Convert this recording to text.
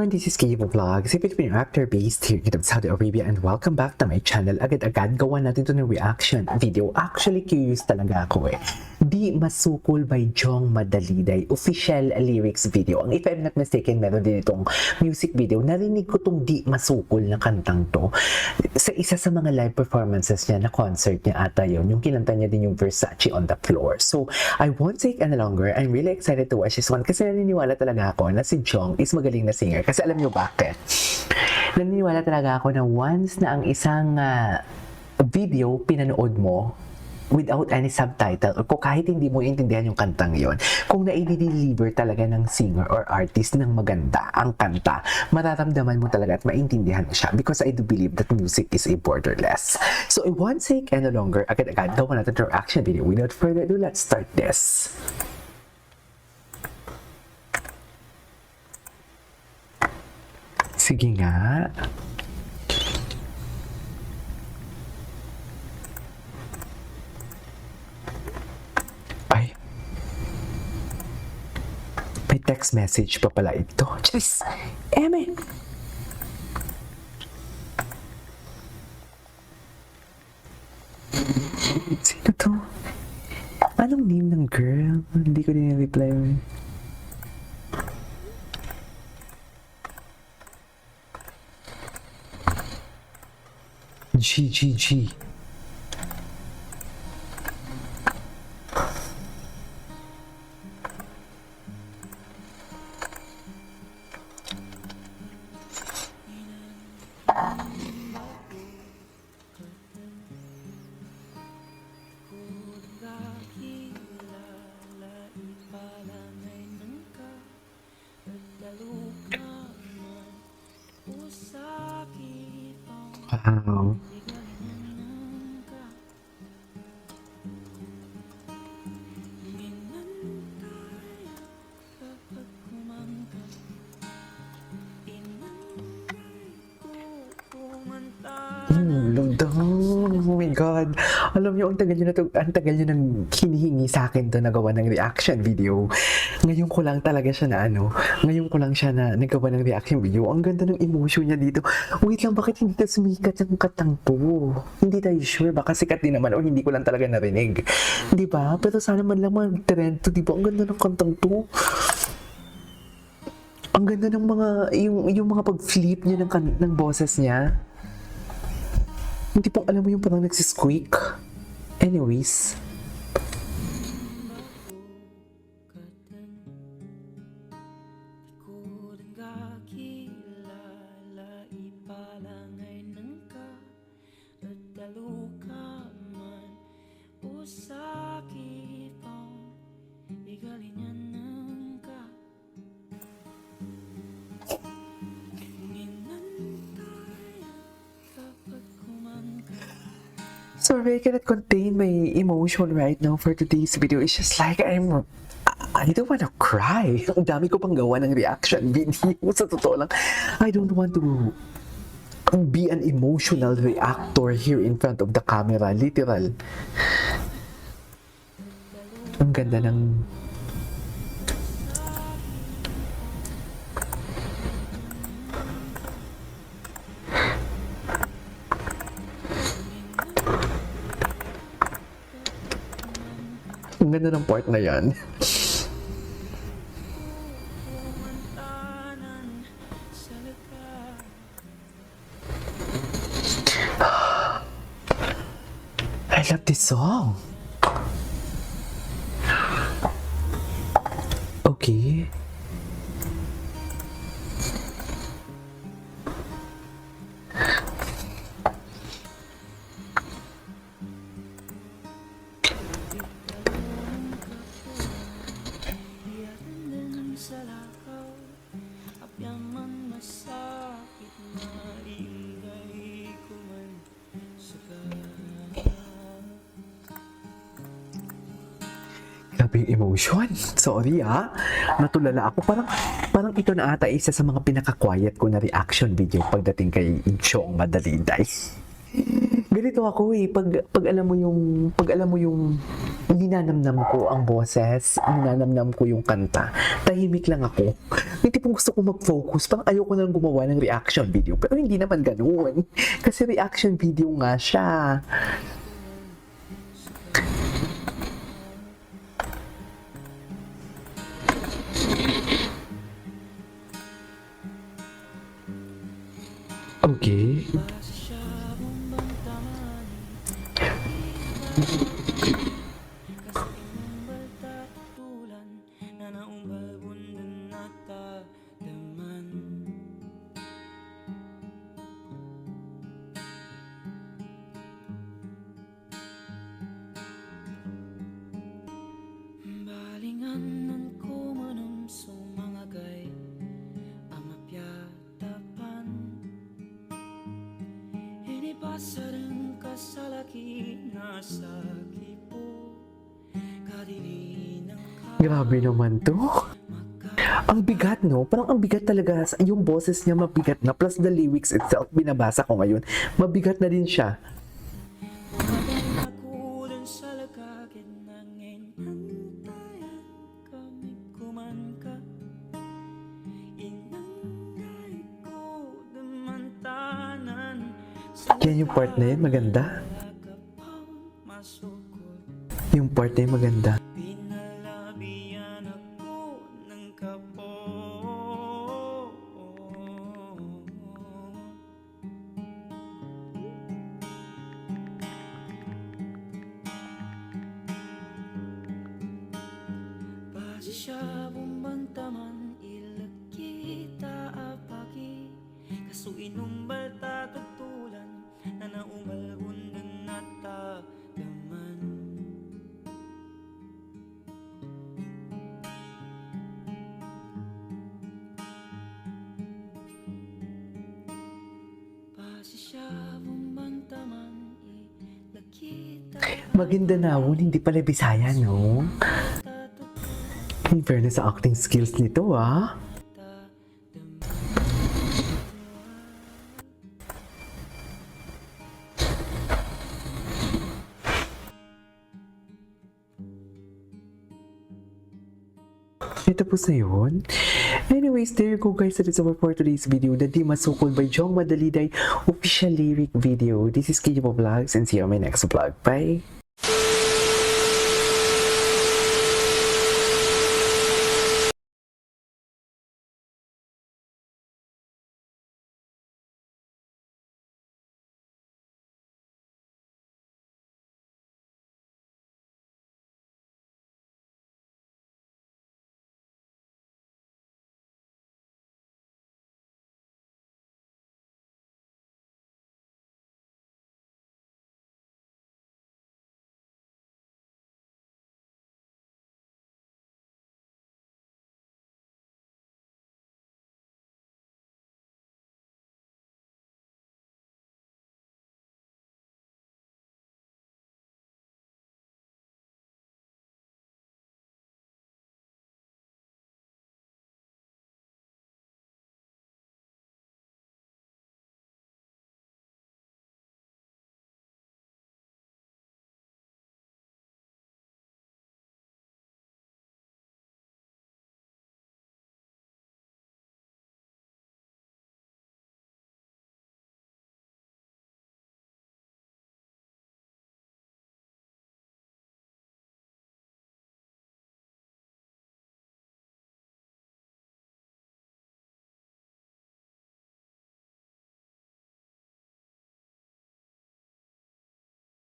everyone, this is Kiyo Vlog, si Filipino actor based here in Saudi Arabia, and welcome back to my channel. Agad-agad gawa natin ito ng reaction video. Actually, curious talaga ako eh. Di Masukol by Jong Madaliday, official lyrics video. Ang if I'm not mistaken, meron din itong music video. Narinig ko tong Di Masukol na kantang to sa isa sa mga live performances niya na concert niya ata yun. Yung kinanta niya din yung Versace on the Floor. So, I won't take any longer. I'm really excited to watch this one kasi naniniwala talaga ako na si Jong is magaling na singer. Kasi alam nyo bakit? Naniniwala talaga ako na once na ang isang video pinanood mo without any subtitle or kung kahit hindi mo intindihan yung kantang yon, kung na-deliver talaga ng singer or artist ng maganda ang kanta, mararamdaman mo talaga at maintindihan mo siya because I do believe that music is a borderless. So I won't take any longer. Agad-agad gawa natin yung reaction video. Without further ado, let's start this. Sige nga. Ay. May text message pa pala ito. Diyos! Eme! Sino to? Anong name ng girl? Hindi ko din reply. GGG. Wow. Oh my God. Alam niyo, ang tagal niyo nang hinihingi sa akin to nagawa ng reaction video. Ngayon ko lang talaga siya ngayon ko lang siya na nagawa ng reaction video. Ang ganda ng emotion niya dito. Wait lang, bakit hindi ka sumikat ng katang to? Hindi tayo sure, baka sikat din naman o hindi ko lang talaga narinig. Di ba? Pero sana man lang mag-trend to, di ba? Ang ganda ng kantang to. Ang ganda ng mga, yung mga pag-flip niya ng boses niya. Hindi pong alam mo yung parang nagsisqueak. Anyways. Sorry, I cannot contain my emotion right now for today's video. It's just like I don't want to cry. Ang dami ko pang gawa ng reaction video. Sa totoo lang, I don't want to be an emotional reactor here in front of the camera. Literal. Ang ganda ng... Ang ganda ng part na yan. I love this song. Okay. Grabe yung emotion. Sorry natulala ako. Parang ito na ata isa sa mga pinaka-quiet ko na reaction video pagdating kay Jong Madaliday. Ganito ako pag alam mo yung ninanamnam ko ang boses, ninanamnam ko yung kanta, tahimik lang ako. Yung tipong gusto ko mag-focus, parang ayoko na lang gumawa ng reaction video. Pero hindi naman ganun. Kasi reaction video nga siya. Okay. Balinganan ko manam sumangagay ang mapyatapan. Inipasaran ka sa laki na sa kipo. Kadili ng Grabe naman to. Ang bigat, no? Parang ang bigat talaga. Yung boses niya mabigat na. Plus the lyrics itself, binabasa ko ngayon. Mabigat na din siya. ako dun sa lagagid nangin antayan kami kumanka. Inangay ko dumantanan sa Yan yung part na yun, maganda. kapang masukol. Yung part na yun, maganda. Pinalabihan ako ng kapo. Basi siya bumbantaman ilagkita apagi. Kaso inumbal tatutulan na naumal undan natagaman. Basi siya bumbantaman ilagkita Maganda na hindi pala Bisaya, no? In fairness sa acting skills nito, ah. Tapos na yun. Anyways, there you go guys. That is our for today's video. The Di Masukol by Jong Madaliday official lyric video. This is Kijibo Vlogs and see you on my next vlog. Bye!